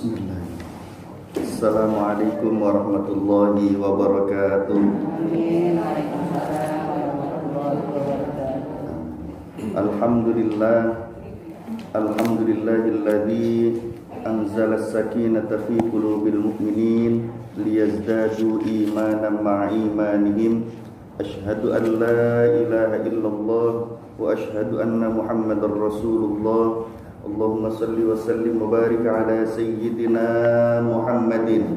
Bismillahirrahmanirrahim. Assalamualaikum warahmatullahi wabarakatuh. Alhamdulillah, alhamdulillahilladzi anzala as-sakinata fi qulubil mu'minin liyazdadu imanan ma'a imanihim. Asyhadu an la ilaha illallah wa asyhadu anna Muhammadar Rasulullah. Allahumma salli wa sallim wa barik ala sayyidina Muhammadin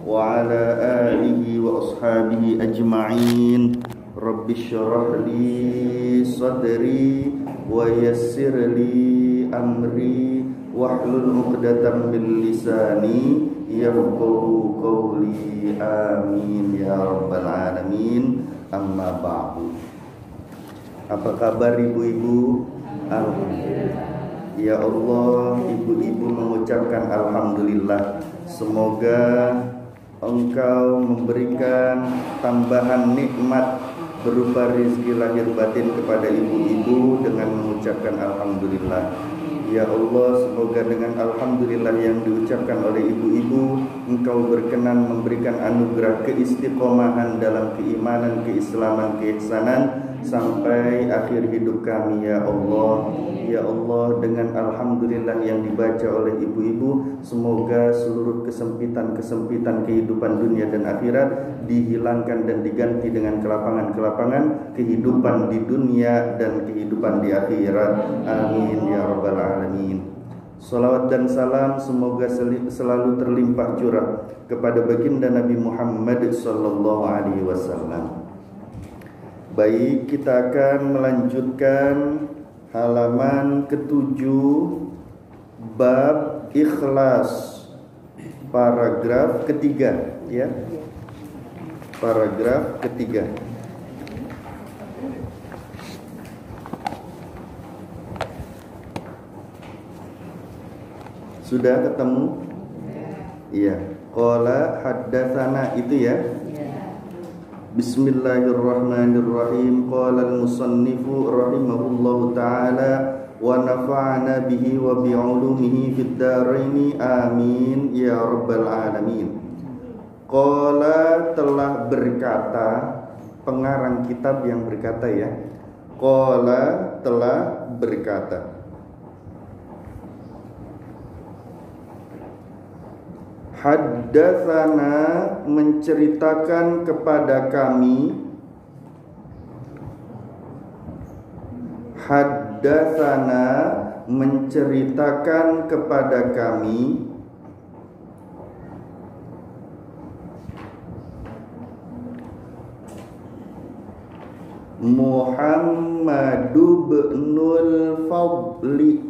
wa ala alihi wa ashabihi ajma'in. Rabbi syrah li sadri wa yassir li amri wahlul 'uqdatam min lisani yafqahu qawli. Amin ya rabbal alamin. Amma ba'du. Apa kabar ibu-ibu? Alhamdulillah. Ya Allah, ibu-ibu mengucapkan alhamdulillah. Semoga Engkau memberikan tambahan nikmat berupa rezeki lahir batin kepada ibu-ibu dengan mengucapkan alhamdulillah. Ya Allah, semoga dengan alhamdulillah yang diucapkan oleh ibu-ibu, Engkau berkenan memberikan anugerah keistiqomahan dalam keimanan, keislaman, keihsanan sampai akhir hidup kami. Ya Allah, ya Allah, dengan alhamdulillah yang dibaca oleh ibu-ibu, semoga seluruh kesempitan-kesempitan kehidupan dunia dan akhirat dihilangkan dan diganti dengan kelapangan-kelapangan kehidupan di dunia dan kehidupan di akhirat. Amin ya rabbal alamin. Salawat dan salam semoga selalu terlimpah curah kepada baginda Nabi Muhammad sallallahu alaihi wasallam. Baik, kita akan melanjutkan halaman ke-7 bab ikhlas, paragraf ketiga, ya. Paragraf ketiga. Sudah ketemu? Iya. Qala haddatsana itu ya. Bismillahirrahmanirrahim. Qala al-musannifu rahimahullahu ta'ala wa nafa'ana bihi wa bi'ulumihi fid dharaini amin ya rabbal alamin. Qala telah berkata, pengarang kitab yang berkata ya. Qala telah berkata, haddatsana menceritakan kepada kami, haddatsana menceritakan kepada kami Muhammadu ibnul Fadli,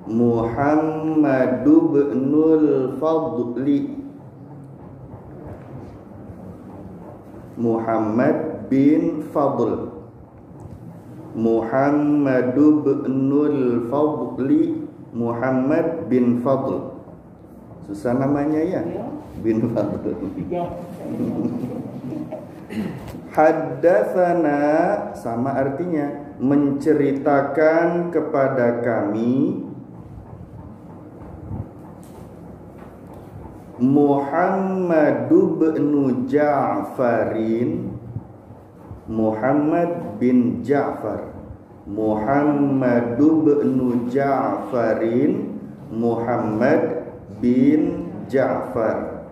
Muhammadu ibnul Fadli, Muhammad bin Fadl, Muhammadu ibnul Fadli, Muhammad bin Fadl. Susah namanya ya, bin Fadl. Haddatsana sama artinya menceritakan kepada kami Muhammadu bin Ja'farin, Muhammad bin Ja'far, Muhammadu bin Ja'farin, Muhammad bin Ja'far.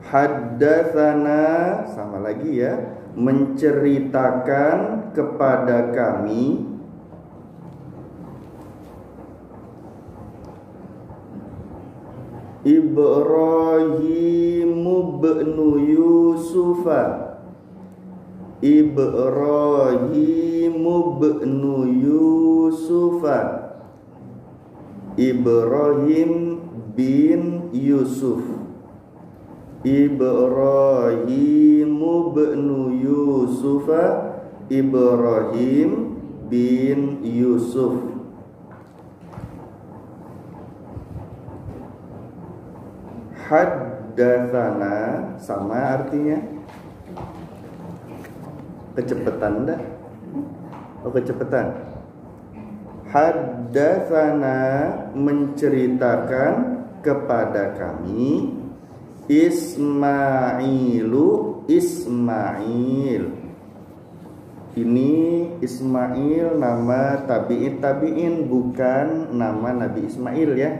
Haddatsana sama lagi ya, menceritakan kepada kami Ibrahim bin Yusufa, Ibrahim bin Yusufa, Ibrahim bin Yusuf, Ibrahim bin Yusufa, Ibrahim bin Yusuf. Haddatsana sama artinya Kecepatan dah. Oh, kecepatan. Haddatsana menceritakan kepada kami Ismailu Ismail. Ini Ismail nama tabi'in bukan nama Nabi Ismail ya.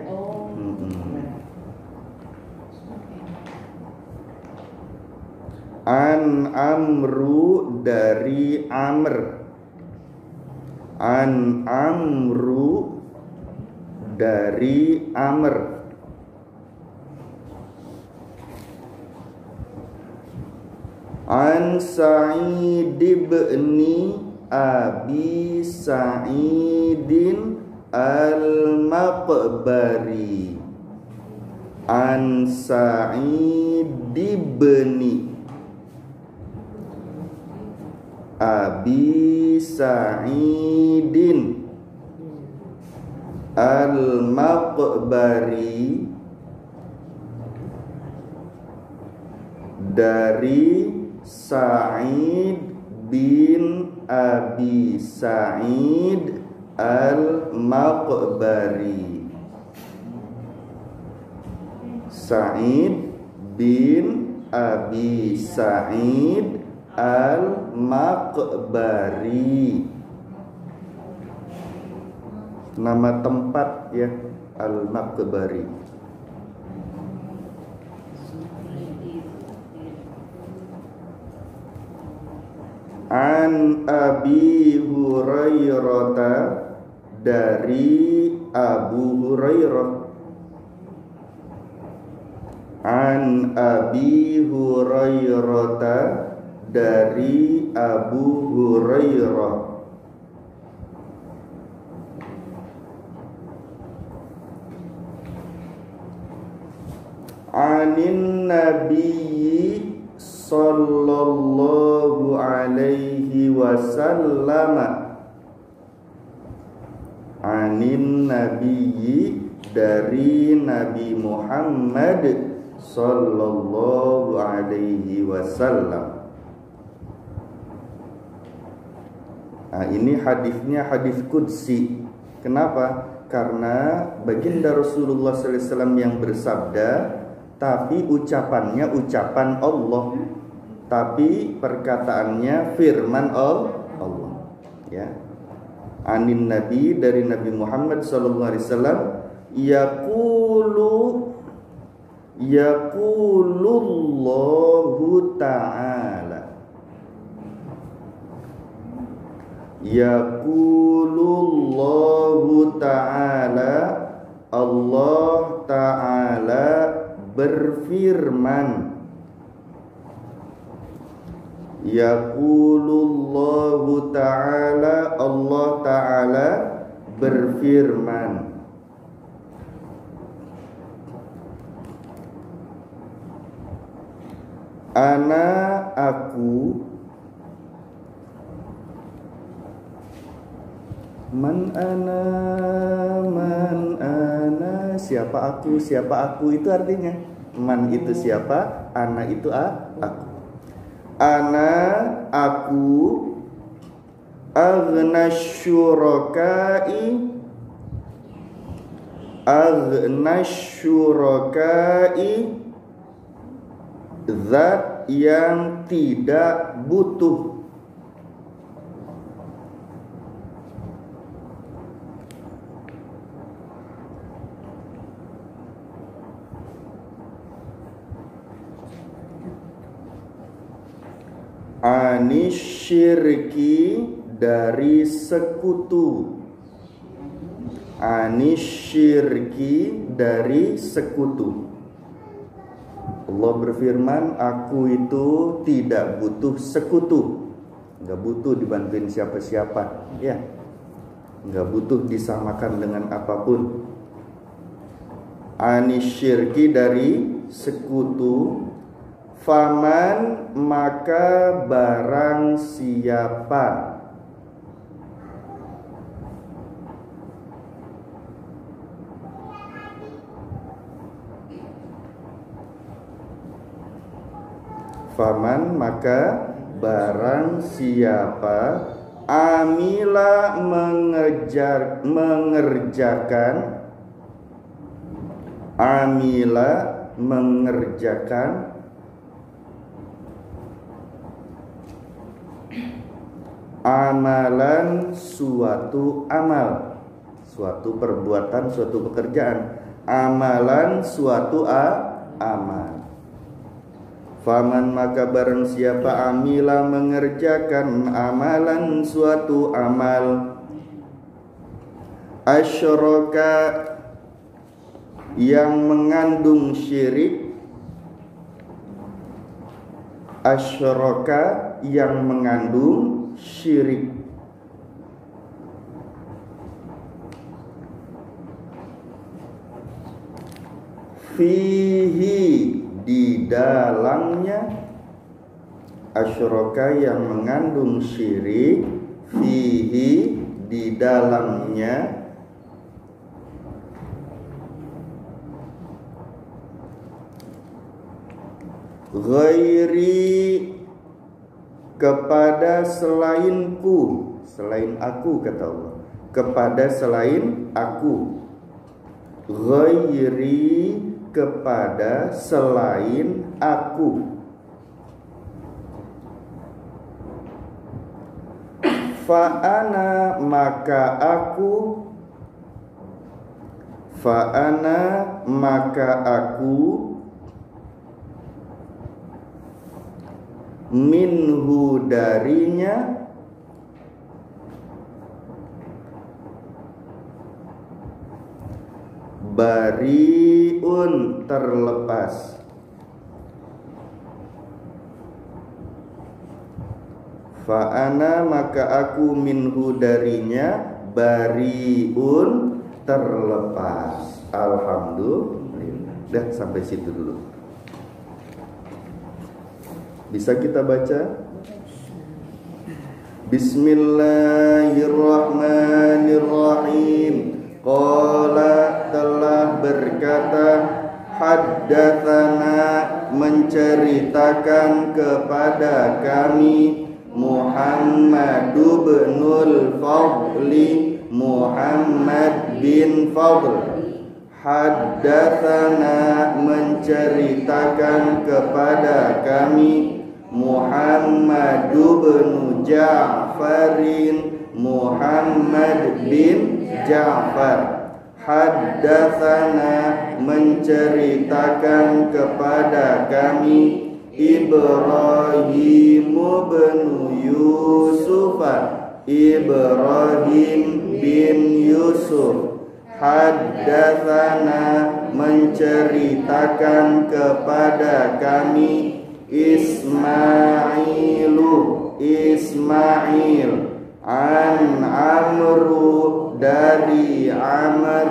An Amru dari Amr. An Amru dari Amr. An Sa'id ibni Abi Sa'idin Al-Maqbari. An Sa'id ibni Abi Sa'idin Al-Maqbari, dari Sa'id bin Abi Sa'id Al-Maqbari. Sa'id bin Abi Sa'id Al-Maqbari, nama tempat ya, Al-Maqbari. An Abi Hurairah, dari Abu Hurairah. An Abi Hurairah, dari Abu Hurairah. Anin Nabiyyi sallallahu alaihi wasallam. Anin Nabiyyi, dari Nabi Muhammad sallallahu alaihi wasallam. Nah, ini hadisnya hadis qudsi. Kenapa? Karena baginda Rasulullah SAW yang bersabda, tapi ucapannya ucapan Allah, tapi perkataannya firman Allah. Ya. Anin Nabi, dari Nabi Muhammad SAW, yaqulullahu ta'ala. Yaqulullahu ta'ala, Allah ta'ala berfirman. Yaqulullahu ta'ala, Allah ta'ala berfirman. Ana, aku. Man ana, siapa aku itu artinya. Man itu siapa, ana itu aku. Ana, aku, aghna syurakai, zat yang tidak butuh. Anisyirki, dari sekutu. Anisyirki, dari sekutu. Allah berfirman, aku itu tidak butuh sekutu. Enggak butuh dibantuin siapa-siapa, ya. Enggak butuh disamakan dengan apapun. Anisyirki, dari sekutu. Faman, maka barang siapa. Faman, maka barang siapa amila mengerjakan amalan suatu amal, suatu perbuatan, suatu pekerjaan, amalan suatu amal. Faman maka barang siapa amila mengerjakan amalan suatu amal, asyraka yang mengandung syirik, asyraka yang mengandung syirik, fihi di dalamnya, asyraka yang mengandung syirik, fihi di dalamnya, ghairi kepada selainku, selain aku kata Allah, kepada selain aku, ghairi kepada selain aku, fa'ana maka aku, fa'ana maka aku, minhu darinya, bariun terlepas, fa'ana maka aku minhu darinya, bariun terlepas. Alhamdulillah. Dah sampai situ dulu. Bisa kita baca? Bismillahirrahmanirrahim. Qala telah berkata, haddatsana menceritakan kepada kami, Muhammad binul Fadli, Muhammad bin Fadl. Haddatsana menceritakan kepada kami, Muhammad bin Ja'farin, Muhammad bin Ja'far. Haddatsana menceritakan kepada kami, Ibrahim bin Yusuf, Ibrahim bin Yusuf. Haddatsana menceritakan kepada kami, Ismailu, Ismail, an Amru dari Amr,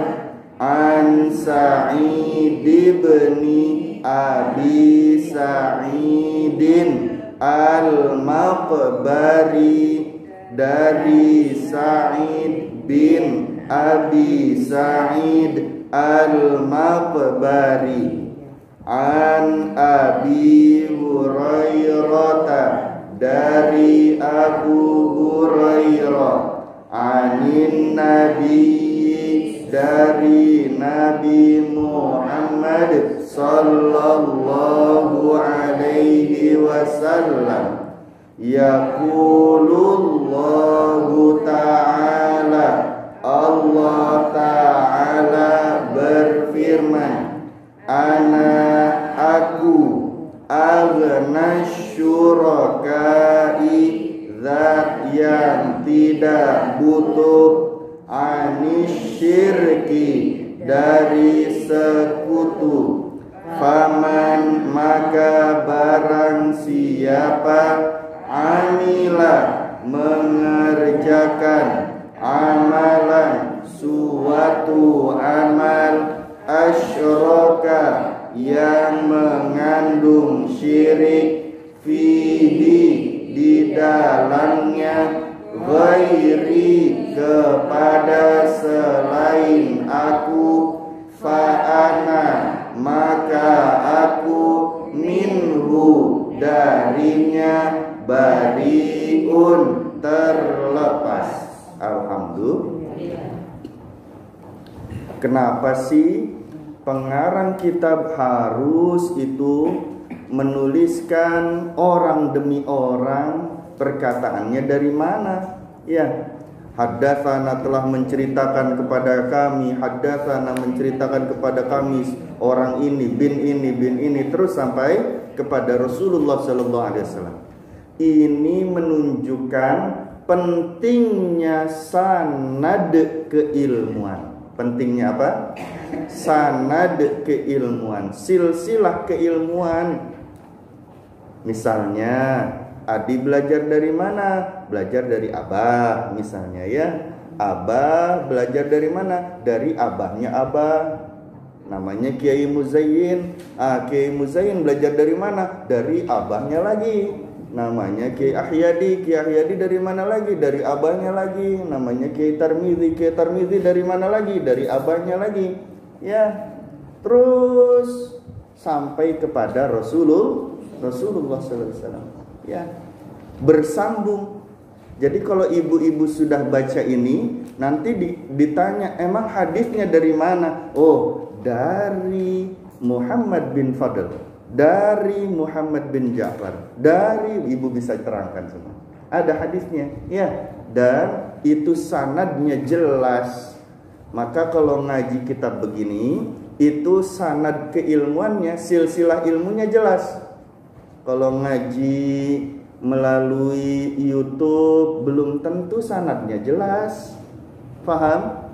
an Sa'id bin Abi Sa'idin al-Maqbari, dari Sa'id bin Abi Sa'id al-Maqbari, an Abi Hurairah dari Abu Hurairah, anin Nabi dari Nabi Muhammad sallallahu alaihi wasallam, yaqulullahu ta'ala, Allah ta'ala berfirman, ana aku, aghna syurakai, zat yang tidak butuh, anisyirki dari sekutu, faman maka barang siapa, amila mengerjakan, amalan suatu amal, asyraka yang mengandung syirik, fihi di dalamnya, ghairi kepada selain aku, fa'ana maka aku, minhu darinya, bariun, terlepas. Alhamdulillah. Kenapa sih pengarang kitab harus itu menuliskan orang demi orang, perkataannya dari mana? Ya, haddatsana telah menceritakan kepada kami, haddatsana menceritakan kepada kami orang ini bin ini terus sampai kepada Rasulullah sallallahu alaihi wasallam. Ini menunjukkan pentingnya sanad keilmuan. Pentingnya apa? Sanad keilmuan, silsilah keilmuan. Misalnya Adi belajar dari mana? Belajar dari abah misalnya ya. Abah belajar dari mana? Dari abahnya abah. Namanya Kiai Muzayyin. Kiai Muzayyin belajar dari mana? Dari abahnya lagi. Namanya Kiai Ahyadi. Kiai Ahyadi dari mana lagi? Dari abahnya lagi. Namanya Kiai Tarmizi. Kiai Tarmizi dari mana lagi? Dari abahnya lagi. Ya. Terus sampai kepada Rasulullah sallallahu alaihi wasallam. Ya, bersambung. Jadi kalau ibu-ibu sudah baca ini, nanti ditanya, emang hadisnya dari mana? Oh, dari Muhammad bin Fadl, dari Muhammad bin Ja'far, dari, ibu bisa terangkan semua. Ada hadisnya, ya. Dan itu sanadnya jelas. Maka kalau ngaji kitab begini, itu sanad keilmuannya, silsilah ilmunya jelas. Kalau ngaji melalui YouTube belum tentu sanadnya jelas. Paham?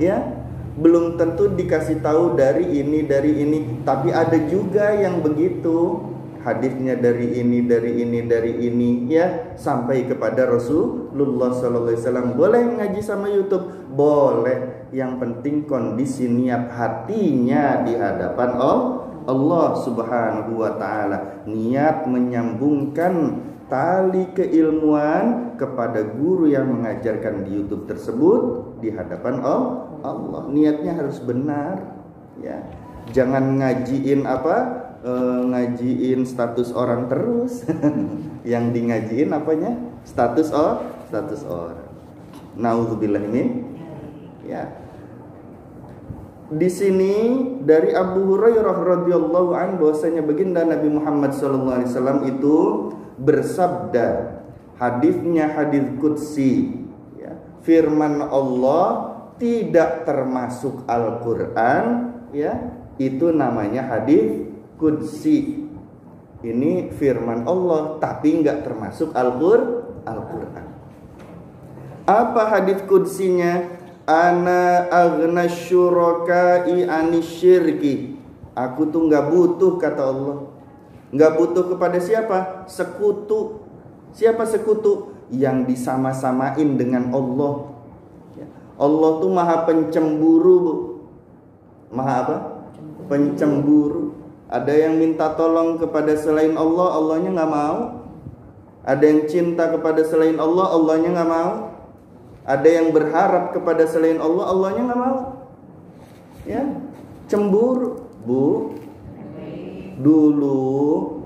Ya, belum tentu dikasih tahu dari ini. Tapi ada juga yang begitu, hadisnya dari ini ya, sampai kepada Rasulullah sallallahu alaihi wasallam. Boleh ngaji sama YouTube? Boleh. Yang penting kondisi niat hatinya di hadapan Allah subhanahu wa ta'ala. Niat menyambungkan tali keilmuan kepada guru yang mengajarkan di YouTube tersebut di hadapan Allah. Niatnya harus benar ya. Jangan ngajiin ngajiin status orang terus. Yang di ngajiin apanya? Status orang. Nauzubillah ini. Ya. Di sini dari Abu Hurairah radhiyallahu anhu bahwasanya baginda Nabi Muhammad sallallahu alaihi wasallam itu bersabda, hadisnya hadis qudsi ya, firman Allah tidak termasuk Al-Qur'an ya, itu namanya hadis qudsi. Ini firman Allah tapi enggak termasuk Al-Qur'an. Apa hadis qudsinya? Ana aghna syuraka'i anisyirki. Aku tuh gak butuh, kata Allah. Gak butuh kepada siapa? Sekutu. Siapa sekutu? Yang disama-samain dengan Allah. Allah tuh maha pencemburu, Bu. Maha apa? Pencemburu. Ada yang minta tolong kepada selain Allah, Allahnya gak mau. Ada yang cinta kepada selain Allah, Allahnya gak mau. Ada yang berharap kepada selain Allah, Allahnya nggak mau. Ya, cemburu, Bu. Dulu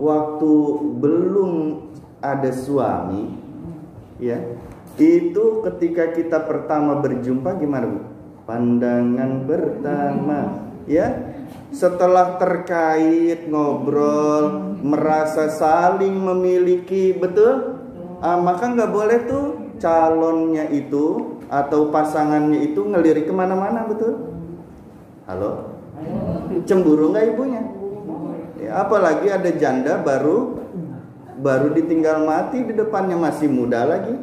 waktu belum ada suami, ya, itu ketika kita pertama berjumpa gimana, Bu? Pandangan pertama, ya. Setelah terkait, ngobrol, merasa saling memiliki, betul? Maka nggak boleh tuh calonnya itu atau pasangannya itu ngelirik kemana-mana, betul? Halo? Cemburu nggak ibunya? Ya, apalagi ada janda baru ditinggal mati, di depannya masih muda lagi.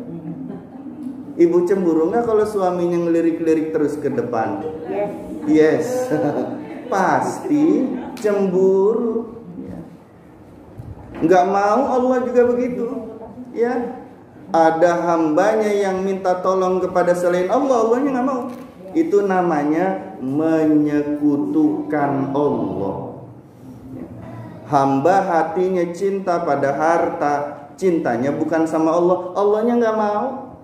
Ibu cemburu nggak kalau suaminya ngelirik-lirik terus ke depan? Yes. Pasti cemburu. Nggak mau, Allah juga begitu. Ya. Ada hambanya yang minta tolong kepada selain Allah, Allahnya nggak mau. Itu namanya menyekutukan Allah. Hamba hatinya cinta pada harta, cintanya bukan sama Allah, Allahnya nggak mau.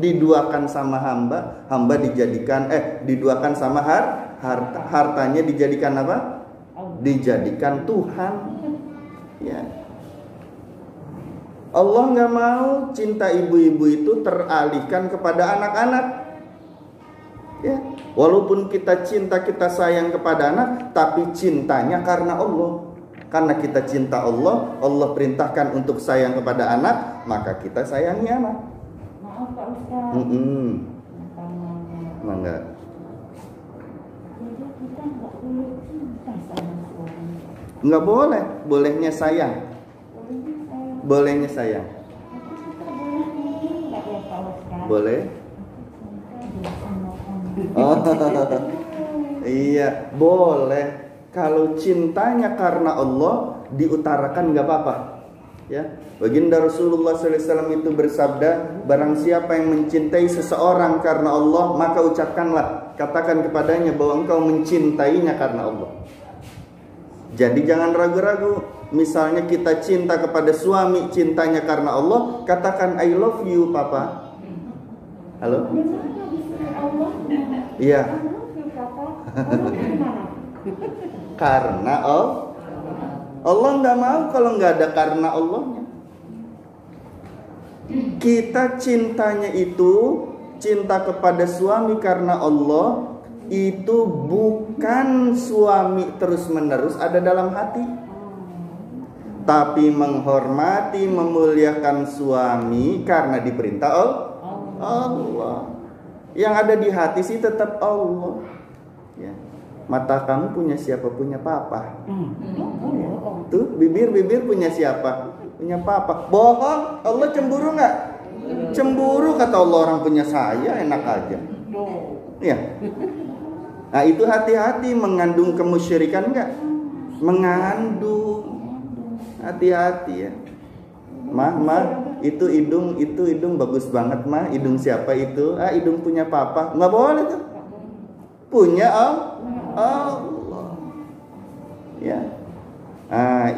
Diduakan sama hamba, hamba diduakan sama harta, hartanya dijadikan apa? Dijadikan Tuhan. Ya. Allah nggak mau cinta ibu-ibu itu teralihkan kepada anak-anak. Ya, walaupun kita cinta, kita sayang kepada anak, tapi cintanya karena Allah. Karena kita cinta Allah, Allah perintahkan untuk sayang kepada anak, maka kita sayangi anak. Maaf Pak Ustaz. Mangga. Jadi kita nggak boleh cinta sama suami. Nggak boleh, bolehnya sayang. Bolehnya saya. Bolehnya sayang. Tapi kita boleh ini nggak ya Pak Ustaz? Boleh. Cinta sama kamu. Oh, iya, boleh. Kalau cintanya karena Allah diutarakan nggak apa-apa. Ya, baginda Rasulullah SAW itu bersabda, barang siapa yang mencintai seseorang karena Allah, maka ucapkanlah, katakan kepadanya bahwa engkau mencintainya karena Allah. Jadi jangan ragu-ragu. Misalnya kita cinta kepada suami, cintanya karena Allah, katakan I love you papa. Halo? Iya. Karena Allah nggak mau kalau nggak ada karena Allahnya. Kita cintanya itu cinta kepada suami karena Allah, itu bukan suami terus menerus ada dalam hati, tapi menghormati, memuliakan suami karena diperintah Allah. Yang ada di hati sih tetap Allah. Ya. Mata kamu punya siapa? Punya papa. Tuh bibir punya siapa? Punya papa. Bohong. Allah cemburu nggak? Cemburu, kata Allah, orang punya saya enak aja. Ya. Nah itu hati-hati, mengandung kemusyrikan nggak? Mengandung. Hati-hati ya. Mah, itu hidung bagus banget mah. Hidung siapa itu? Hidung punya papa. Nggak boleh tuh. Punya Allah. Ya.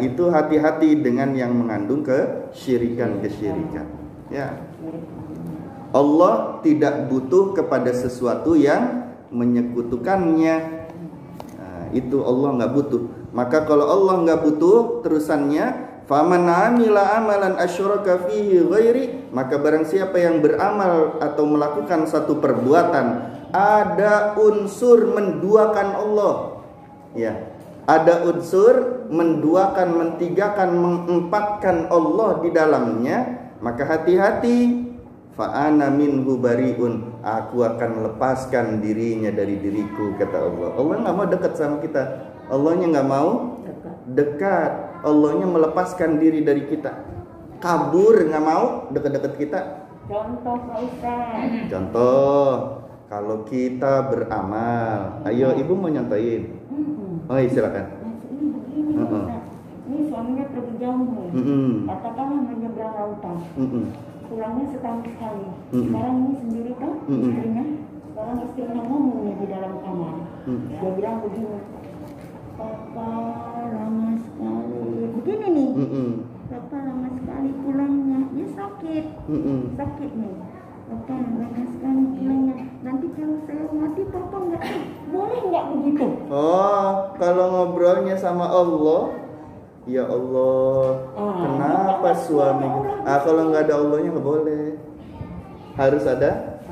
Itu hati-hati dengan yang mengandung kesyirikan. Ya. Allah tidak butuh kepada sesuatu yang menyekutukannya. Itu Allah nggak butuh. Maka kalau Allah nggak butuh, terusannya faman amila amalan asyraka fihi ghairi, maka barang siapa yang beramal atau melakukan satu perbuatan ada unsur menduakan Allah, ya, ada unsur menduakan, mentigakan, mengempatkan Allah di dalamnya, maka hati-hati. Fa'ana minhu bariun, aku akan lepaskan dirinya dari diriku, kata Allah. Allah nggak mau dekat sama kita. Allahnya nggak mau dekat. Allahnya melepaskan diri dari kita. Kabur, nggak mau dekat-dekat kita. Contoh Pak Ustaz. Contoh, kalau kita beramal, ayo ibu mau nyontohin. Oh iya silakan. Ini begini Ustaz. Ini suaminya pergi jauh nih. Katakanlah menyeberang lautan. Pulangnya setahun sekali. Sekarang ini sendiri kan istrinya. Sekarang istrinya ngomong nih di dalam kamar. Dia bilang begini, papa lama sekali. Begini nih. Papa lama sekali pulangnya. Dia sakit. Sakit nih. Papa lama sekali pulangnya. Nanti kalau saya mati papa nggak. Boleh nggak begitu? Oh, kalau ngobrolnya sama Allah, ya Allah, kenapa suami? Kalau nggak ada Allahnya nggak boleh. Harus ada.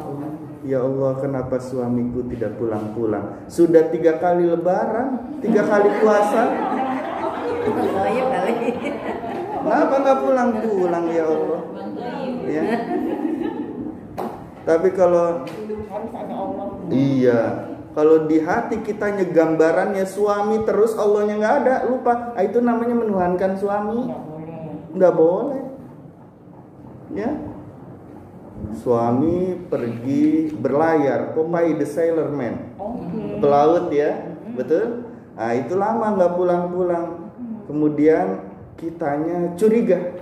Ya Allah, kenapa suamiku tidak pulang-pulang? Sudah 3 kali lebaran, 3 kali puasa. Kenapa nggak pulang-pulang ya Allah? Ya. Tapi kalau harus ada Allah. Iya. Kalau di hati kitanya gambarannya suami terus Allahnya nggak ada, lupa. Itu namanya menuhankan suami. Nggak boleh. Ya. Suami pergi berlayar, Popeye the Sailor Man, pelaut ya, betul? Nah itu lama nggak pulang-pulang. Kemudian kitanya curiga,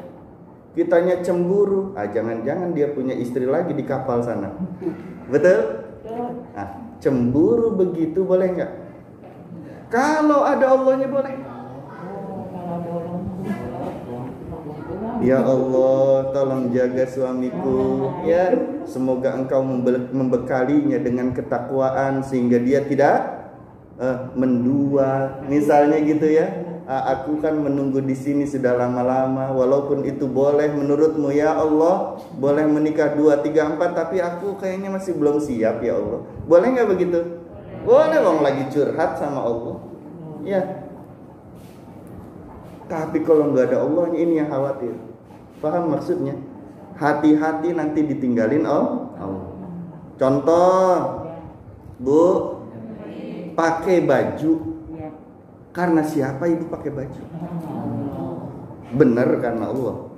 kitanya cemburu. Jangan-jangan dia punya istri lagi di kapal sana, betul? Nah, cemburu begitu boleh nggak? Kalau ada Allahnya boleh. Ya Allah, tolong jaga suamiku, ya. Semoga Engkau membekalinya dengan ketakwaan sehingga dia tidak mendua, misalnya gitu ya. Aku kan menunggu di sini sudah lama-lama. Walaupun itu boleh menurutmu ya Allah, boleh menikah 2, 3, 4, tapi aku kayaknya masih belum siap ya Allah. Boleh nggak begitu? Boleh, wong lagi curhat sama Allah. Ya. Tapi kalau nggak ada Allah, ini yang khawatir. Paham maksudnya? Hati-hati nanti ditinggalin Allah. Contoh, Bu, pakai baju. Karena siapa ibu pakai baju? Benar karena Allah.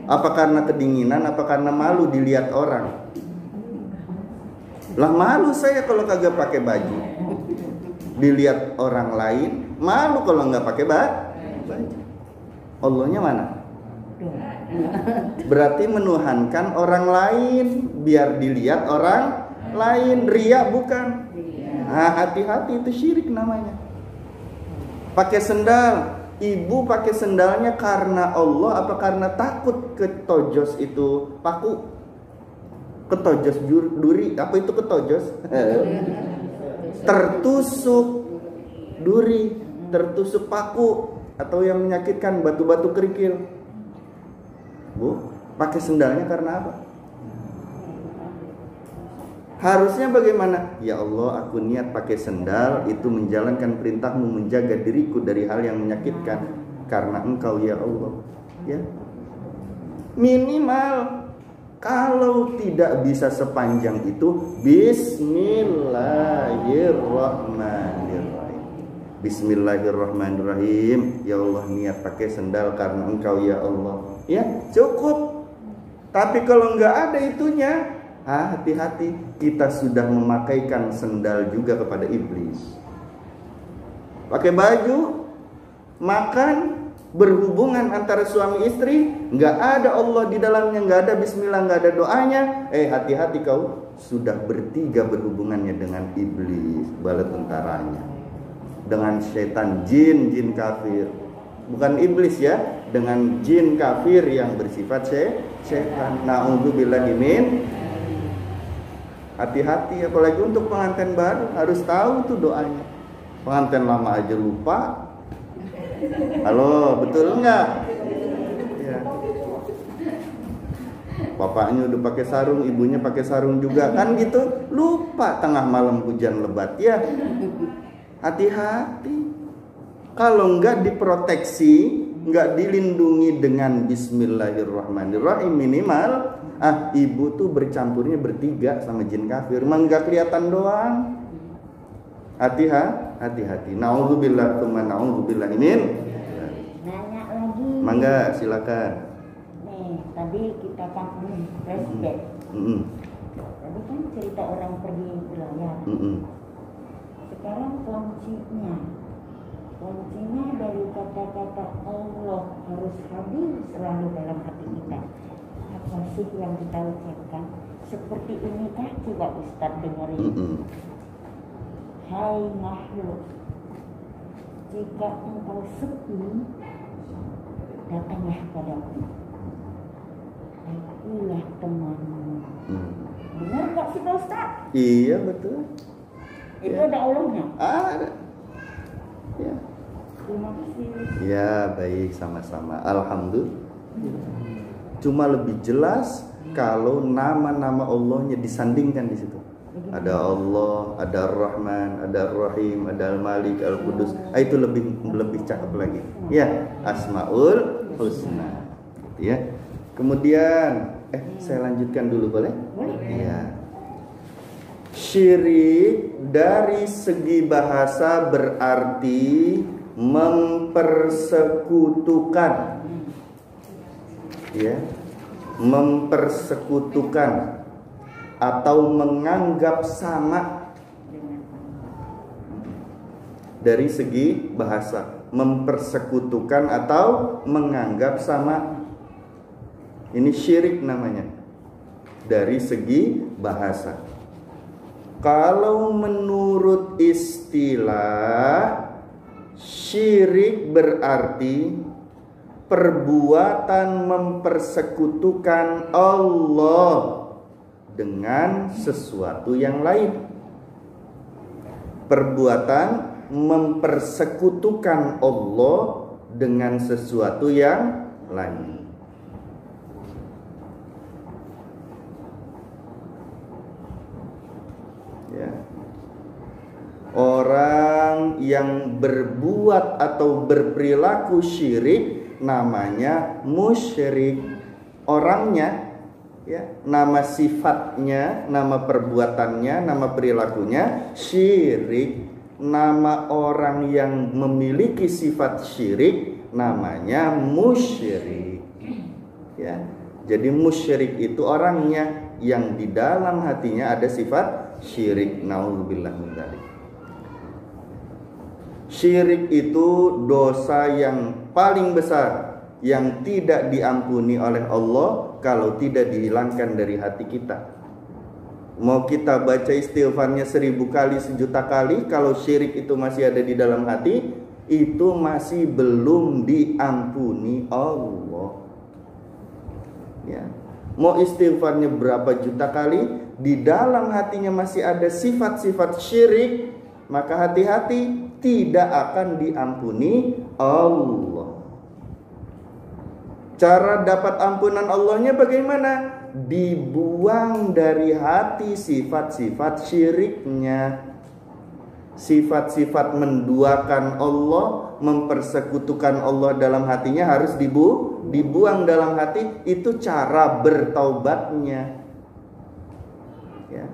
Apa karena kedinginan? Apa karena malu dilihat orang? Lah malu saya kalau kagak pakai baju. Dilihat orang lain, malu kalau nggak pakai baju. Allahnya mana? Berarti menuhankan orang lain biar dilihat orang lain. Ria bukan. Nah, hati-hati, itu syirik namanya. Pakai sendal, ibu pakai sendalnya karena Allah apa karena takut ketojos itu paku? Ketojos duri, apa itu ketojos? Tertusuk duri, tertusuk paku, atau yang menyakitkan batu-batu kerikil. Bu, pakai sendalnya karena apa? Harusnya bagaimana? Ya Allah, aku niat pakai sendal itu menjalankan perintahmu, menjaga diriku dari hal yang menyakitkan karena Engkau ya Allah. Ya. Minimal kalau tidak bisa sepanjang itu, Bismillahirrahmanirrahim. Bismillahirrahmanirrahim. Ya Allah, niat pakai sendal karena Engkau ya Allah. Ya, cukup. Tapi kalau nggak ada itunya, hati-hati, kita sudah memakaikan sendal juga kepada iblis. Pakai baju, makan, berhubungan antara suami istri, nggak ada Allah di dalamnya, nggak ada bismillah, nggak ada doanya. Hati-hati, kau sudah bertiga berhubungannya dengan iblis, bala tentaranya, dengan setan, jin kafir. Bukan iblis ya, dengan jin kafir yang bersifat setan. Na'udzubillahi min. Hati-hati, apalagi untuk pengantin baru harus tahu tuh doanya. Pengantin lama aja lupa. Halo, betul enggak? Ya. Bapaknya udah pakai sarung, ibunya pakai sarung juga, kan gitu. Lupa tengah malam hujan lebat ya. Hati-hati. Kalau enggak diproteksi, enggak dilindungi dengan Bismillahirrahmanirrahim, minimal ibu tuh bercampurnya bertiga sama jin kafir, emang nggak kelihatan doang. Hati-hati. Nauzubillah tsumma nauzubillah min. Nanya lagi. Mangga, silakan. Nih, tadi kita kan flashback. Tadi kan cerita orang pergi berlayar. Sekarang kuncinya dari kata-kata Allah harus hadir selalu dalam hati kita. Apa sih yang kita ucapkan? Seperti inikah? Coba Ustaz dengerin. Hai makhluk, jika engkau sepi, datanglah padaku. Akulah temanmu. Benar gak sih Pak Ustaz? Iya betul. Itu ada Allahnya? Ada. Ya. Terima kasih. Ya baik, sama-sama. Alhamdulillah. Cuma lebih jelas kalau nama-nama Allahnya disandingkan di situ. Ada Allah, ada Ar-Rahman, ada Ar-Rahim, ada Al-Malik, Al-Qudus. Itu lebih cakep lagi. Ya, Asmaul Husna. Ya. Kemudian saya lanjutkan dulu boleh? Boleh. Ya. Syirik dari segi bahasa berarti mempersekutukan. Ya. Mempersekutukan atau menganggap sama. Dari segi bahasa, mempersekutukan atau menganggap sama. Ini syirik namanya. Dari segi bahasa. Kalau menurut istilah, syirik berarti perbuatan mempersekutukan Allah dengan sesuatu yang lain. Perbuatan mempersekutukan Allah dengan sesuatu yang lain. Ya. Orang yang berbuat atau berperilaku syirik namanya musyrik. Orangnya, ya, nama sifatnya, nama perbuatannya, nama perilakunya syirik. Nama orang yang memiliki sifat syirik namanya musyrik. Ya. Jadi musyrik itu orangnya yang di dalam hatinya ada sifat syirik. Nauzubillah min dzalik. Syirik itu dosa yang paling besar yang tidak diampuni oleh Allah kalau tidak dihilangkan dari hati kita. Mau kita baca istighfarnya 1000 kali, 1.000.000 kali, kalau syirik itu masih ada di dalam hati, itu masih belum diampuni Allah. Ya. Mau istighfarnya berapa juta kali, di dalam hatinya masih ada sifat-sifat syirik, maka hati-hati, tidak akan diampuni Allah. Cara dapat ampunan Allahnya bagaimana? Dibuang dari hati sifat-sifat syiriknya. Sifat-sifat menduakan Allah, mempersekutukan Allah dalam hatinya harus dibuang dalam hati. Itu cara bertaubatnya. Ya.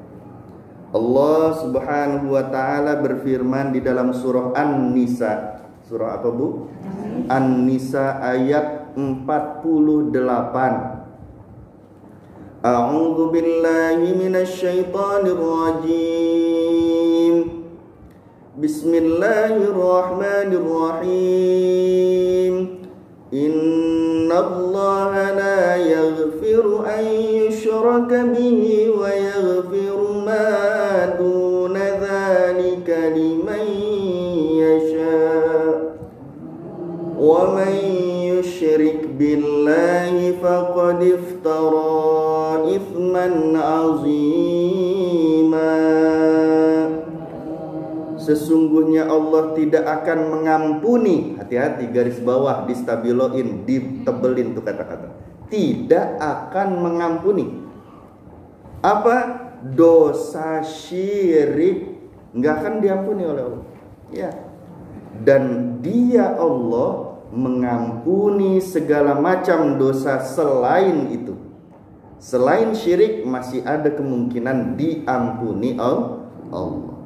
Allah Subhanahu wa taala berfirman di dalam surah An-Nisa. Surah apa, Bu? An-Nisa ayat 48. A'udzu billahi minasy syaithanir rajim. Bismillahirrahmanirrahim. Innallaha la yaghfiru an yushraka bihi wa yaghfiru ma duna dzalika liman yasha. Wa man yushrik billahi faqad iftara ithman 'azima. Sesungguhnya Allah tidak akan mengampuni. Hati-hati, garis bawah, distabiloin, ditebelin tuh kata-kata. Tidak akan mengampuni apa? Dosa syirik. Nggak akan diampuni oleh Allah. Ya. Dan Dia Allah mengampuni segala macam dosa selain itu. Selain syirik masih ada kemungkinan diampuni Allah.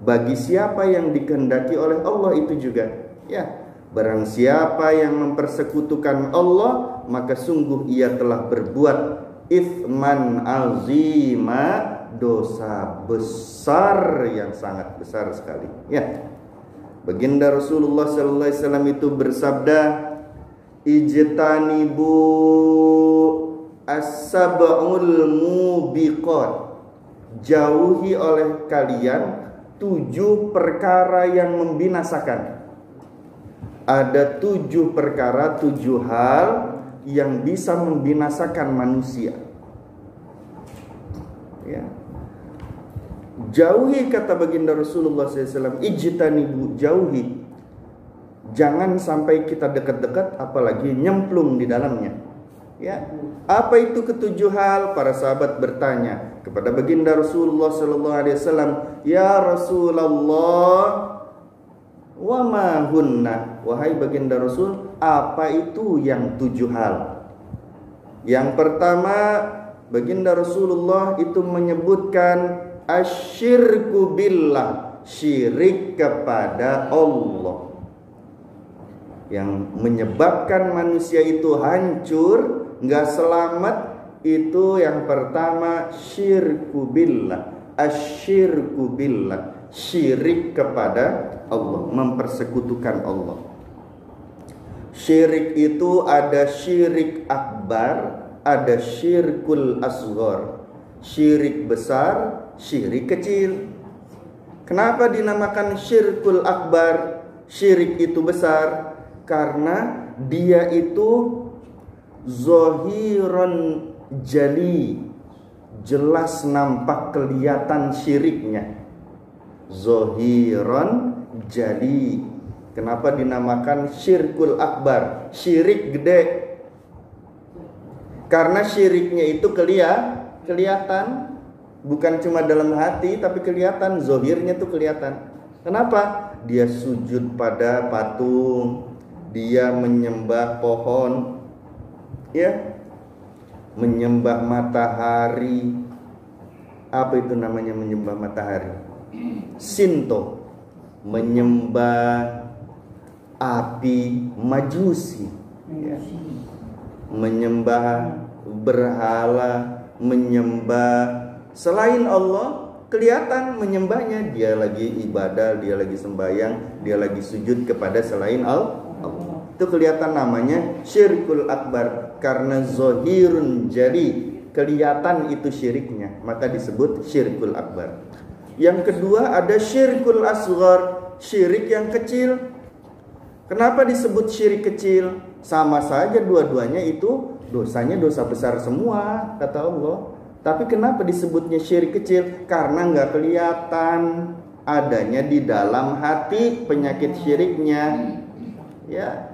Bagi siapa yang dikehendaki oleh Allah itu juga. Ya, barang siapa yang mempersekutukan Allah, maka sungguh ia telah berbuat itsman azima, dosa besar yang sangat besar sekali. Ya. Baginda Rasulullah sallallahu alaihi wasallam itu bersabda, ijtanibu as-sab'ul mubiqat. Jauhi oleh kalian 7 perkara yang membinasakan. Ada 7 perkara, 7 hal yang bisa membinasakan manusia. Ya. Jauhi, kata baginda Rasulullah SAW, ijtanibu, jauhi. Jangan sampai kita dekat-dekat, apalagi nyemplung di dalamnya. Ya. Apa itu ke-7 hal? Para sahabat bertanya kepada baginda Rasulullah SAW, ya Rasulullah, wa ma hunna? Wahai baginda Rasul, apa itu yang 7 hal? Yang pertama, baginda Rasulullah itu menyebutkan asyirku billah, syirik kepada Allah. Yang menyebabkan manusia itu hancur, nggak selamat, itu yang pertama syirku billah, asyirku billah, syirik kepada Allah, mempersekutukan Allah. Syirik itu ada syirik akbar, ada syirkul asghar. Syirik besar, syirik kecil. Kenapa dinamakan syirkul akbar? Syirik itu besar karena dia itu zohiron jali, jelas nampak kelihatan syiriknya. Zohiron jadi. Kenapa dinamakan syirkul akbar, syirik gede? Karena syiriknya itu kelihatan, bukan cuma dalam hati tapi kelihatan, zohirnya tuh kelihatan. Kenapa? Dia sujud pada patung, dia menyembah pohon, ya, menyembah matahari. Apa itu namanya menyembah matahari? Shinto, menyembah api, majusi, ya. Menyembah berhala, menyembah selain Allah, kelihatan menyembahnya. Dia lagi ibadah, dia lagi sembahyang, dia lagi sujud kepada selain Allah. Itu kelihatan, namanya syirkul akbar. Karena zohirun, jadi kelihatan itu syiriknya, maka disebut syirkul akbar. Yang kedua ada syirkul asghar, syirik yang kecil. Kenapa disebut syirik kecil? Sama saja dua-duanya itu dosanya dosa besar semua, kata Allah. Tapi kenapa disebutnya syirik kecil? Karena nggak kelihatan, adanya di dalam hati penyakit syiriknya. Ya,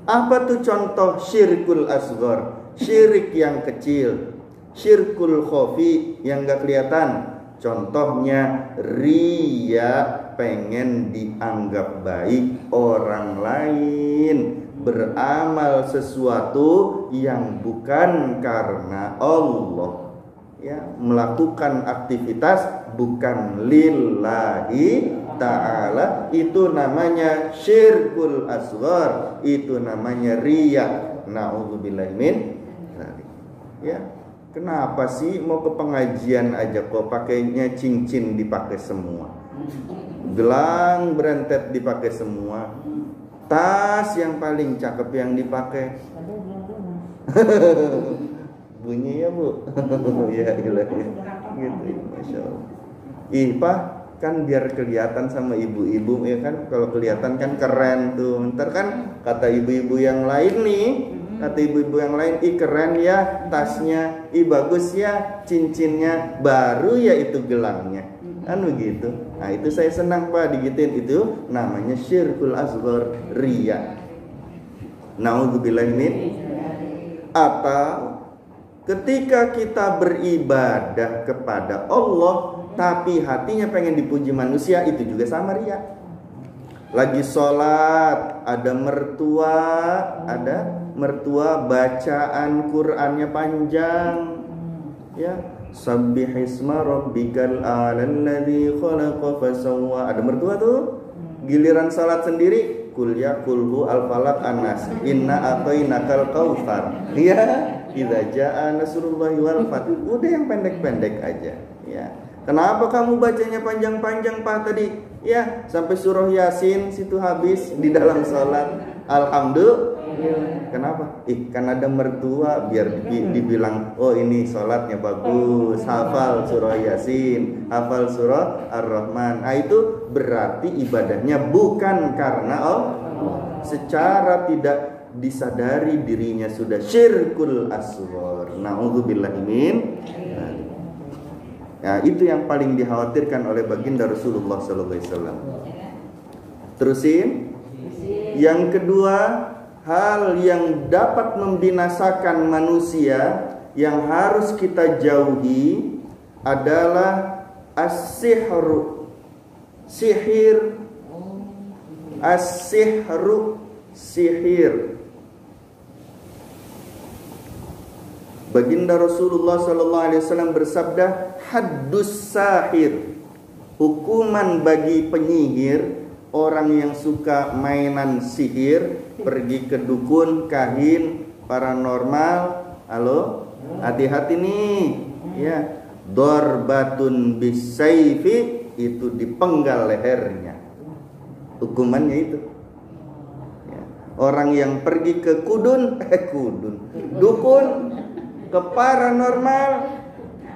apa tuh contoh syirkul asghar? Syirik yang kecil. Syirkul khafi yang nggak kelihatan. Contohnya riya, pengen dianggap baik orang lain, beramal sesuatu yang bukan karena Allah, ya, melakukan aktivitas bukan lillahi ta'ala, itu namanya syirkul asghar, itu namanya riya. Na'udzubillahi min dzalik. Ya, kenapa sih mau ke pengajian aja kok pakainya cincin dipakai semua, gelang berentet dipakai semua, tas yang paling cakep yang dipakai. Bunyi ya Bu. Ya gila ya. Gitu, masya Allah. Pak, kan biar kelihatan sama ibu-ibu, ya kan, kalau kelihatan kan keren tuh. Ntar kan kata ibu-ibu yang lain nih, kata ibu-ibu yang lain, ih keren ya tasnya, ih bagus ya cincinnya, baru ya itu gelangnya, kan begitu. Nah itu saya senang Pak digituin, itu namanya syirkul asghar, riya. Na'udzubillahi min. Atau ketika kita beribadah kepada Allah tapi hatinya pengen dipuji manusia, itu juga sama riya. Lagi sholat, ada mertua bacaan Qur'annya panjang, ya, sabbihisma rabbikal a'lalladzi khalaqa fasawwa. Ada mertua tuh, giliran salat sendiri, kul ya kulhu al-falaq an-nas, inna atainakal kautsar, ya, idza jaa nasrullahi wal fath. Udah yang pendek-pendek aja, ya. Kenapa kamu bacanya panjang-panjang Pak tadi? Ya, sampai surah Yasin situ habis di dalam salat. Alhamdulillah. Kenapa? Kan ada mertua biar dibilang, oh ini sholatnya bagus, hafal surah Yasin, hafal surah Ar-Rahman. Nah itu berarti ibadahnya bukan karena Allah. Secara tidak disadari dirinya sudah syirkul asghar. Na'udzubillahi min. Nah, itu yang paling dikhawatirkan oleh baginda Rasulullah SAW. Terusin. Yang kedua, hal yang dapat membinasakan manusia yang harus kita jauhi adalah as-sihru. Sihir. As-sihru, sihir. Baginda Rasulullah SAW bersabda, haddus sahir, hukuman bagi penyihir, orang yang suka mainan sihir, pergi ke dukun, kahin, paranormal. Halo, hati-hati nih, ya, dorbatun bisayfi, itu dipenggal lehernya, hukumannya itu. Orang yang pergi ke dukun, ke paranormal,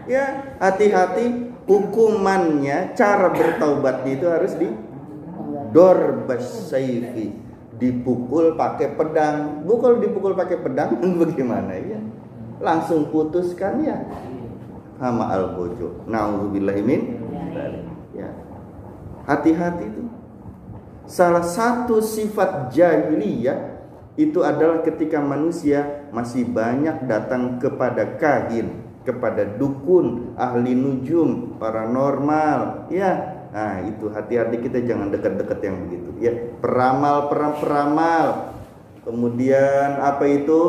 ya, hati-hati, hukumannya, cara bertaubatnya itu harus di dorbas sayfi, dipukul pakai pedang. Kalau dipukul pakai pedang bagaimana ya? Langsung putuskan ya sama al-bojo. Na'udzubillahi min. Ya. Hati-hati itu. salah satu sifat jahiliyah itu adalah ketika manusia masih banyak datang kepada kahin, kepada dukun, ahli nujum, paranormal, ya. Nah, itu hati-hati, kita jangan dekat-dekat yang begitu, ya. Peramal, kemudian apa itu?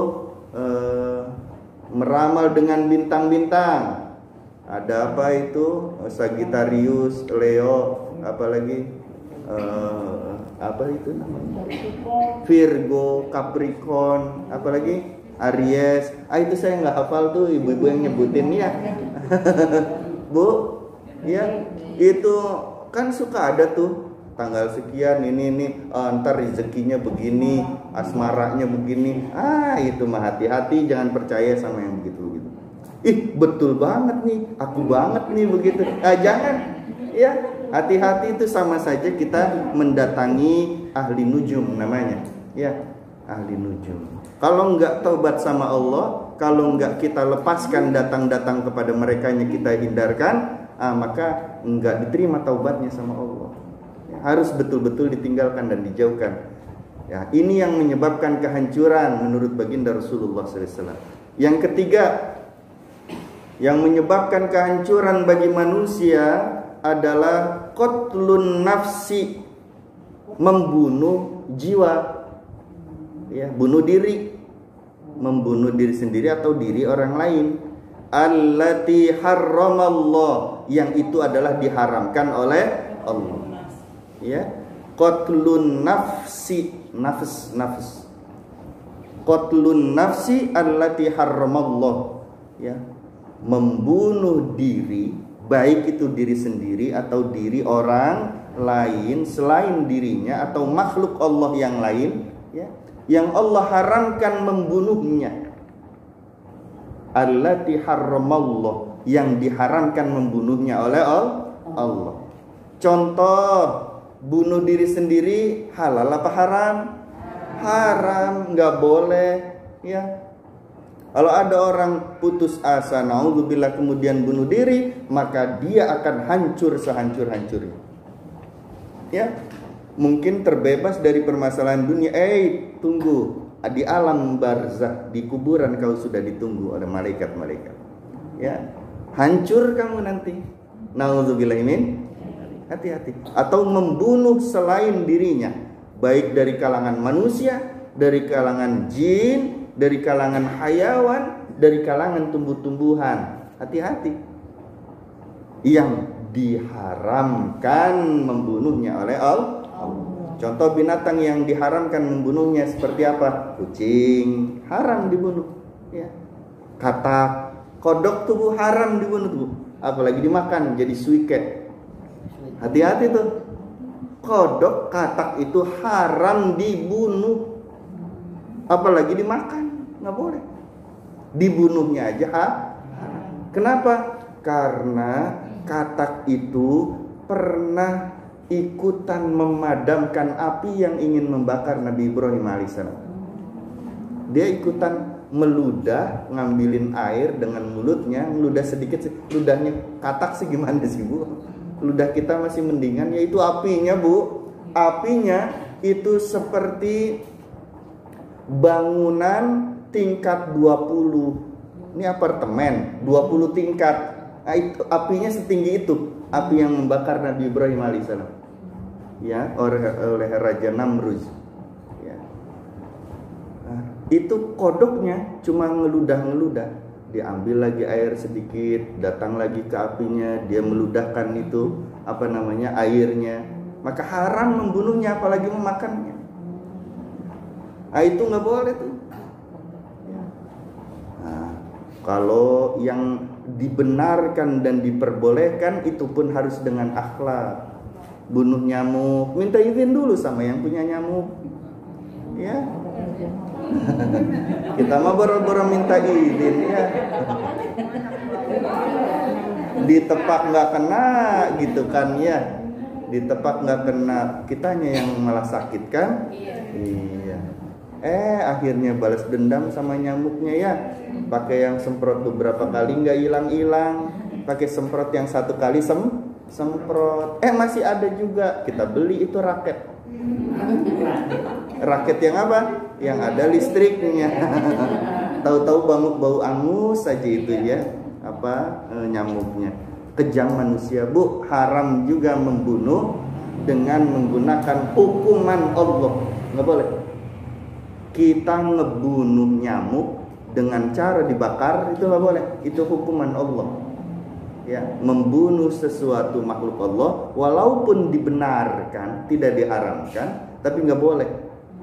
Meramal dengan bintang-bintang. Ada apa itu? Sagittarius, Leo, apalagi apa itu namanya? Virgo, Capricorn, apalagi Aries. Itu saya nggak hafal tuh, ibu-ibu yang nyebutin ya. Bu, ya itu kan suka ada tuh tanggal sekian ini ntar rezekinya begini, asmaranya begini. Itu mah hati-hati, jangan percaya sama yang begitu. Ih, betul banget nih, aku banget nih begitu. Jangan, ya. Hati-hati, itu sama saja kita mendatangi ahli nujum namanya, ya, ahli nujum. Kalau enggak taubat sama Allah, kalau enggak kita lepaskan datang-datang kepada mereka yang kita hindarkan, maka enggak diterima taubatnya sama Allah. Ya, harus betul-betul ditinggalkan dan dijauhkan. Ya, ini yang menyebabkan kehancuran menurut baginda Rasulullah SAW. Yang ketiga, yang menyebabkan kehancuran bagi manusia adalah qatlun nafsi, membunuh jiwa, ya, bunuh diri, membunuh diri sendiri atau diri orang lain. Allati harramallah, yang itu adalah diharamkan oleh Allah, ya. Qatlun nafsi, nafs. Qatlun nafsi allati harramallah, ya, membunuh diri, baik itu diri sendiri atau diri orang lain selain dirinya atau makhluk Allah yang lain, ya, yang Allah haramkan membunuhnya. Allati harramallah, yang diharamkan membunuhnya oleh Allah. Contoh, bunuh diri sendiri halal apa haram? Haram, nggak boleh, ya. Kalau ada orang putus asa, naudzubillah, kemudian bunuh diri, maka dia akan hancur sehancur-hancurnya. Ya, mungkin terbebas dari permasalahan dunia. Tunggu, di alam barzakh, di kuburan kau sudah ditunggu oleh malaikat-malaikat. Ya, hancur kamu nanti. Naudzubillah min. Hati-hati. Atau membunuh selain dirinya, baik dari kalangan manusia, dari kalangan jin, dari kalangan hayawan, dari kalangan tumbuh-tumbuhan. Hati-hati. Yang diharamkan membunuhnya oleh Allah. Contoh binatang yang diharamkan membunuhnya seperti apa? Kucing, haram dibunuh, ya. Katak, kodok tubuh haram dibunuh tubuh. Apalagi dimakan jadi suike. Hati-hati tuh. Kodok, katak itu haram dibunuh. Apalagi dimakan, nggak boleh. Dibunuhnya aja Kenapa? Karena katak itu pernah ikutan memadamkan api yang ingin membakar Nabi Ibrahim alaihissalam. Dia ikutan meludah, ngambilin air dengan mulutnya, meludah sedikit. Ludahnya katak sih gimana sih, Bu? Ludah kita masih mendingan, yaitu apinya, Bu. Apinya itu seperti bangunan tingkat 20. Ini apartemen 20 tingkat. Nah, itu apinya setinggi itu, api yang membakar Nabi Ibrahim alaihissalam, ya, oleh Raja Namrud, ya. Nah, itu kodoknya cuma ngeludah, diambil lagi air sedikit, datang lagi ke apinya, dia meludahkan itu airnya, maka haram membunuhnya apalagi memakannya. Itu nggak boleh tuh. Nah, kalau yang dibenarkan dan diperbolehkan itu pun harus dengan akhlak. Bunuh nyamuk, minta izin dulu sama yang punya nyamuk, ya. Kita mah boro-boro minta izin, ya. Ditepak nggak kena gitu kan, ya. Ditepak nggak kena, kitanya yang malah sakit kan. Iya. Akhirnya balas dendam sama nyamuknya, ya. Pakai yang semprot beberapa kali nggak hilang-hilang, pakai semprot yang satu kali semprot, masih ada juga. Kita beli itu raket, Raket yang apa? Yang ada listriknya. Tahu-tahu bau angus saja itu ya, nyamuknya. Kejam manusia, Bu. Haram juga membunuh dengan menggunakan hukuman Allah. Nggak boleh. Kita ngebunuh nyamuk dengan cara dibakar itu nggak boleh. Itu hukuman Allah. Ya, membunuh sesuatu makhluk Allah walaupun dibenarkan, tidak diharamkan, tapi nggak boleh.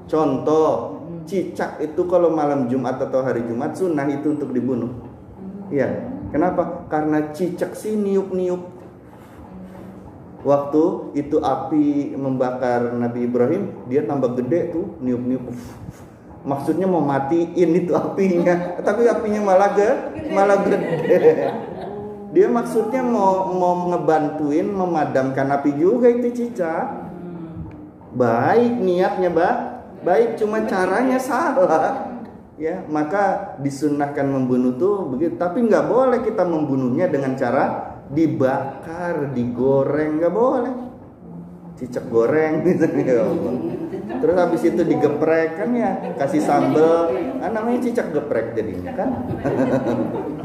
Contoh, cicak itu kalau malam Jumat atau hari Jumat sunnah itu untuk dibunuh. Ya, kenapa? Karena cicak sih niup-niup. Waktu itu api membakar Nabi Ibrahim, dia tambah gede tuh, niup-niup. Maksudnya mau matiin itu apinya, tapi apinya malah gede. Dia maksudnya mau ngebantuin memadamkan api juga itu cicak. Baik niatnya, baik, cuma caranya salah. Ya, maka disunnahkan membunuh tuh begitu, tapi nggak boleh kita membunuhnya dengan cara dibakar, digoreng, nggak boleh. Cicak goreng misalnya, ya Allah. Terus habis itu digeprek kan ya, kasih sambal, namanya cicak geprek jadinya kan.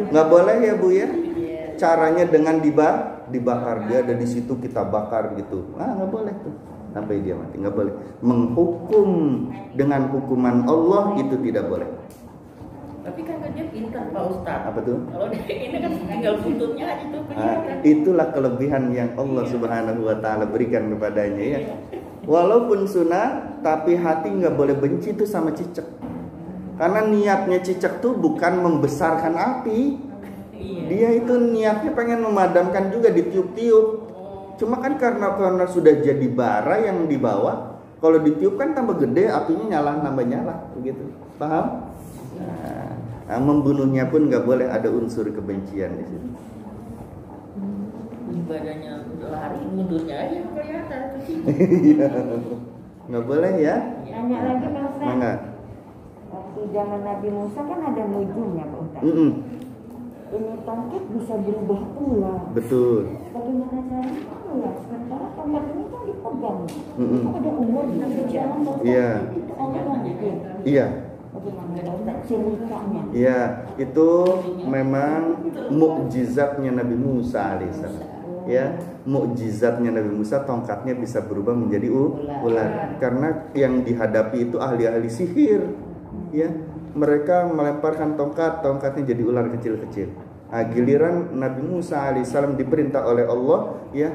Nggak boleh ya Bu ya. Caranya dengan dibakar, dia ada di situ kita bakar gitu. Nggak boleh tuh. Sampai dia mati, nggak boleh. Menghukum dengan hukuman Allah itu tidak boleh. Tapi kan dia pintar Pak Ustadz. Apa tuh? Kalau ini kan tinggal buntutnya aja tuh. Itulah kelebihan yang Allah Subhanahu wa Ta'ala berikan kepadanya ya. Walaupun sunnah, tapi hati nggak boleh benci tuh sama cicak. Karena niatnya cicak tuh bukan membesarkan api. Dia itu niatnya pengen memadamkan juga, ditiup-tiup. Cuma kan karena sudah jadi bara yang di bawah, kalau ditiup kan tambah gede, apinya nambah nyala, begitu. Paham? Nah, membunuhnya pun nggak boleh ada unsur kebencian di situ. Ibadahnya lari, mundurnya aja kelihatan. Iya, nggak boleh ya. Nanya lagi Pak Ustaz. Mangga. Waktu zaman Nabi Musa kan ada nujumnya Pak Ustaz. Ini tongkat bisa berubah ular. Betul. Bagaimana caranya? Ya, sementara tongkat ini kan dipegang. Ada umur di jalan Pak Ustaz. Iya. Itu Allah yang bikin. Iya. Bagaimana Pak Ustaz ceritanya? Iya, itu memang mukjizatnya Nabi Musa alaihissalam. Ya, mukjizatnya Nabi Musa, tongkatnya bisa berubah menjadi ular. Karena yang dihadapi itu ahli-ahli sihir. Ya, mereka melemparkan tongkatnya jadi ular kecil-kecil. Nah, giliran Nabi Musa alaihissalam diperintah oleh Allah, ya,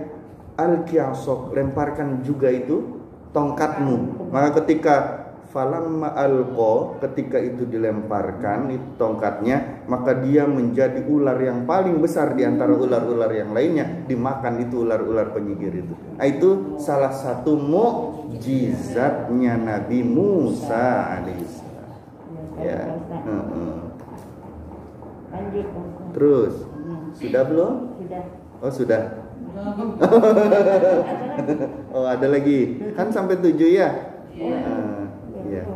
al-qiyasok, lemparkan juga itu tongkatmu. Maka ketika falamma alqa, ketika itu dilemparkan itu tongkatnya, maka dia menjadi ular yang paling besar di antara ular-ular yang lainnya, dimakan itu ular-ular penyihir itu. Nah, itu salah satu mukjizatnya Nabi Musa alaihissalam. Ya. Lanjut. Terus, sudah belum? Sudah. Oh, sudah. Oh, ada lagi. Kan sampai 7 ya? Iya.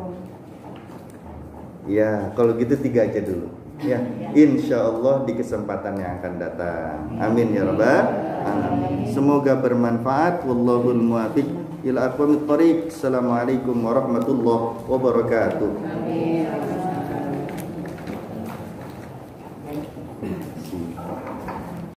Ya, kalau gitu 3 aja dulu. Ya, insya Allah di kesempatan yang akan datang. Amin ya rabbal alamin. Semoga bermanfaat. Wallahul muwaffiq ila aqwamit thoriq. Assalamualaikum warahmatullahi wabarakatuh.